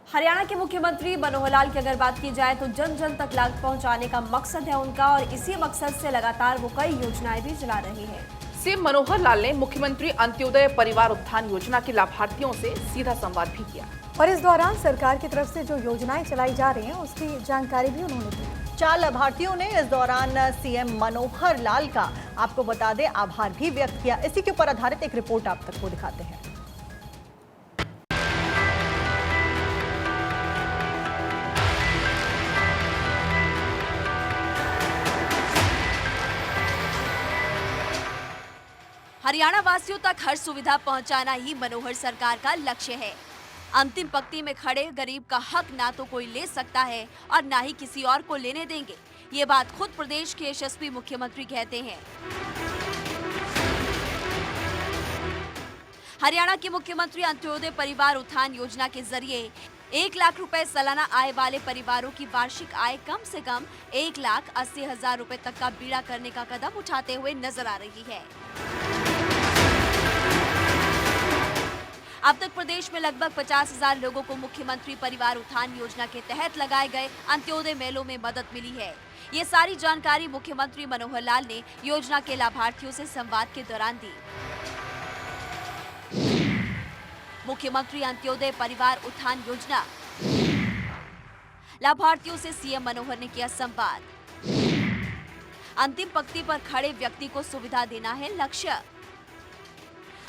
हरियाणा के मुख्यमंत्री मनोहर लाल की अगर बात की जाए तो जन जन तक लाभ पहुंचाने का मकसद है उनका और इसी मकसद से लगातार वो कई योजनाएं भी चला रहे हैं। सीएम मनोहर लाल ने मुख्यमंत्री अंत्योदय परिवार उत्थान योजना के लाभार्थियों से सीधा संवाद भी किया और इस दौरान सरकार की तरफ से जो योजनाएं चलाई जा रही हैं उसकी जानकारी भी उन्होंने दी। 4 लाभार्थियों ने इस दौरान सीएम मनोहर लाल का आपको बता दें आभार भी व्यक्त किया। इसी के ऊपर आधारित एक रिपोर्ट आप तक को दिखाते हैं। हरियाणा वासियों तक हर सुविधा पहुंचाना ही मनोहर सरकार का लक्ष्य है। अंतिम पंक्ति में खड़े गरीब का हक ना तो कोई ले सकता है और ना ही किसी और को लेने देंगे। ये बात खुद प्रदेश के यशस्वी मुख्यमंत्री कहते हैं। हरियाणा के मुख्यमंत्री अंत्योदय परिवार उत्थान योजना के जरिए 1 लाख रुपए सालाना आय वाले परिवारों की वार्षिक आय कम से कम 1,80,000 रुपए तक का बीड़ा करने का कदम उठाते हुए नजर आ रही है। अब तक प्रदेश में लगभग 50,000 लोगों को मुख्यमंत्री परिवार उत्थान योजना के तहत लगाए गए अंत्योदय मेलों में मदद मिली है। ये सारी जानकारी मुख्यमंत्री मनोहर लाल ने योजना के लाभार्थियों से संवाद के दौरान दी। मुख्यमंत्री अंत्योदय परिवार उत्थान योजना लाभार्थियों से सीएम मनोहर ने किया संवाद। अंतिम पंक्ति पर खड़े व्यक्ति को सुविधा देना है लक्ष्य।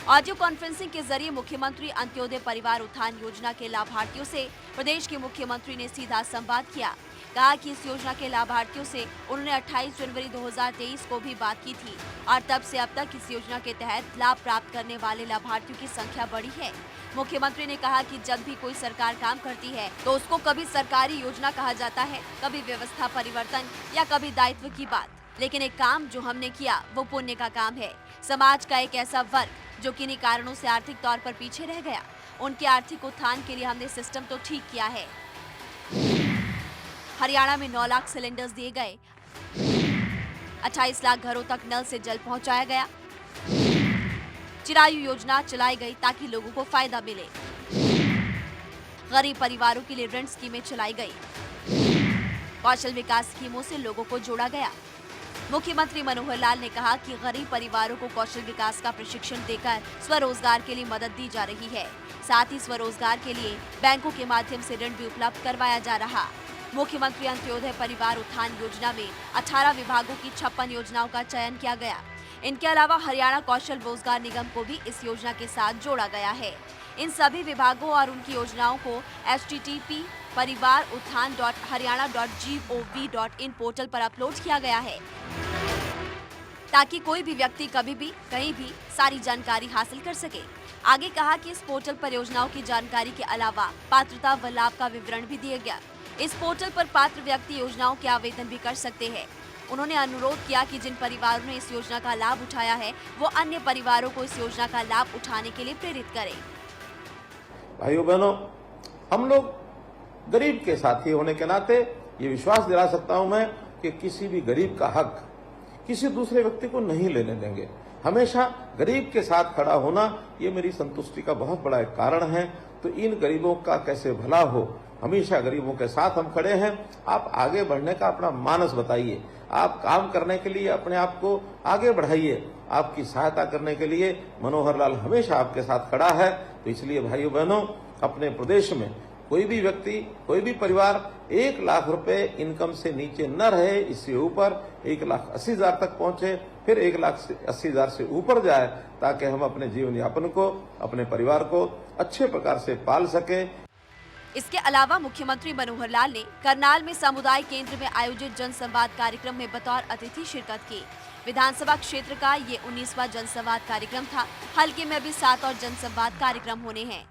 ऑडियो कॉन्फ्रेंसिंग के जरिए मुख्यमंत्री अंत्योदय परिवार उत्थान योजना के लाभार्थियों से प्रदेश के मुख्यमंत्री ने सीधा संवाद किया। कहा कि इस योजना के लाभार्थियों से उन्होंने 28 जनवरी 2023 को भी बात की थी और तब से अब तक इस योजना के तहत लाभ प्राप्त करने वाले लाभार्थियों की संख्या बढ़ी है। मुख्यमंत्री ने कहा कि जब भी कोई सरकार काम करती है तो उसको कभी सरकारी योजना कहा जाता है, कभी व्यवस्था परिवर्तन या कभी दायित्व की बात, लेकिन एक काम जो हमने किया वो पुण्य का काम है। समाज का एक ऐसा वर्ग जो किन्हीं कारणों से आर्थिक तौर पर पीछे रह गया, उनके आर्थिक उत्थान के लिए हमने सिस्टम तो ठीक किया है। हरियाणा में 9 लाख सिलेंडर्स दिए गए, 28 लाख घरों तक नल से जल पहुंचाया गया, चिरायु योजना चलाई गई ताकि लोगों को फायदा मिले, गरीब परिवारों के लिए ऋण स्कीमें चलाई गई, कौशल विकास स्कीमों से लोगों को जोड़ा गया। मुख्यमंत्री मनोहर लाल ने कहा कि गरीब परिवारों को कौशल विकास का प्रशिक्षण देकर स्वरोजगार के लिए मदद दी जा रही है। साथ ही स्वरोजगार के लिए बैंकों के माध्यम से ऋण भी उपलब्ध करवाया जा रहा। मुख्यमंत्री अंत्योदय परिवार उत्थान योजना में 18 विभागों की 56 योजनाओं का चयन किया गया। इनके अलावा हरियाणा कौशल रोजगार निगम को भी इस योजना के साथ जोड़ा गया है। इन सभी विभागों और उनकी योजनाओं को http://parivarutthan.haryana.gov.in पोर्टल पर अपलोड किया गया है ताकि कोई भी व्यक्ति कभी भी कहीं भी सारी जानकारी हासिल कर सके। आगे कहा कि इस पोर्टल पर योजनाओं की जानकारी के अलावा पात्रता व लाभ का विवरण भी दिया गया। इस पोर्टल पर पात्र व्यक्ति योजनाओं के आवेदन भी कर सकते हैं। उन्होंने अनुरोध किया कि जिन परिवारों ने इस योजना का लाभ उठाया है वो अन्य परिवारों को इस योजना का लाभ उठाने के लिए प्रेरित करें। भाइयों बहनों, हम लोग गरीब के साथी होने के नाते ये विश्वास दिला सकता हूं मैं कि किसी भी गरीब का हक किसी दूसरे व्यक्ति को नहीं लेने देंगे। हमेशा गरीब के साथ खड़ा होना ये मेरी संतुष्टि का बहुत बड़ा एक कारण है। तो इन गरीबों का कैसे भला हो, हमेशा गरीबों के साथ हम खड़े हैं। आप आगे बढ़ने का अपना मानस बताइए, आप काम करने के लिए अपने आप को आगे बढ़ाइए। आपकी सहायता करने के लिए मनोहर लाल हमेशा आपके साथ खड़ा है। तो इसलिए भाइयों बहनों, अपने प्रदेश में कोई भी व्यक्ति, कोई भी परिवार 1 लाख रुपए इनकम से नीचे न रहे, इससे ऊपर 1,80,000 तक पहुंचे, फिर 1,80,000 से ऊपर जाए, ताकि हम अपने जीवन यापन को, अपने परिवार को अच्छे प्रकार से पाल सके। इसके अलावा मुख्यमंत्री मनोहर लाल ने करनाल में समुदाय केंद्र में आयोजित जनसंवाद कार्यक्रम में बतौर अतिथि शिरकत की। विधानसभा क्षेत्र का ये 19वां जनसंवाद कार्यक्रम था। हल्के में अभी 7 और जनसंवाद कार्यक्रम होने हैं।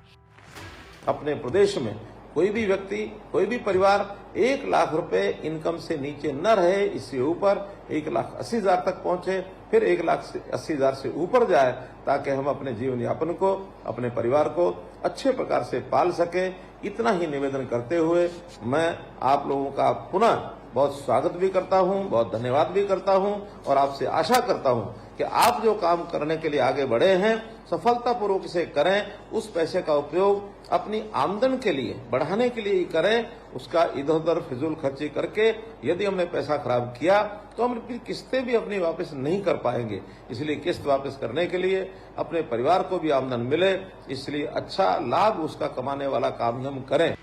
अपने प्रदेश में कोई भी व्यक्ति, कोई भी परिवार 1 लाख रुपए इनकम से नीचे न रहे, इससे ऊपर 1,80,000 तक पहुंचे, फिर 1,80,000 से ऊपर जाए, ताकि हम अपने जीवन यापन को, अपने परिवार को अच्छे प्रकार से पाल सके। इतना ही निवेदन करते हुए मैं आप लोगों का पुनः बहुत स्वागत भी करता हूं, बहुत धन्यवाद भी करता हूं और आपसे आशा करता हूं कि आप जो काम करने के लिए आगे बढ़े हैं सफलतापूर्वक इसे करें। उस पैसे का उपयोग अपनी आमदन के लिए बढ़ाने के लिए ही करें। उसका इधर उधर फिजूल खर्ची करके यदि हमने पैसा खराब किया तो हम फिर किस्तें भी अपनी वापस नहीं कर पाएंगे। इसलिए किस्त वापस करने के लिए अपने परिवार को भी आमदन मिले, इसलिए अच्छा लाभ उसका कमाने वाला काम हम करें।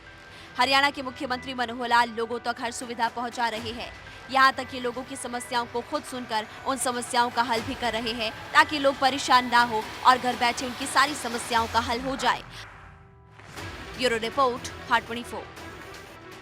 हरियाणा के मुख्यमंत्री मनोहर लाल लोगों तक हर सुविधा पहुंचा रहे हैं। यहाँ तक कि लोगों की समस्याओं को खुद सुनकर उन समस्याओं का हल भी कर रहे हैं ताकि लोग परेशान ना हो और घर बैठे उनकी सारी समस्याओं का हल हो जाए। Bureau report, Hot 24।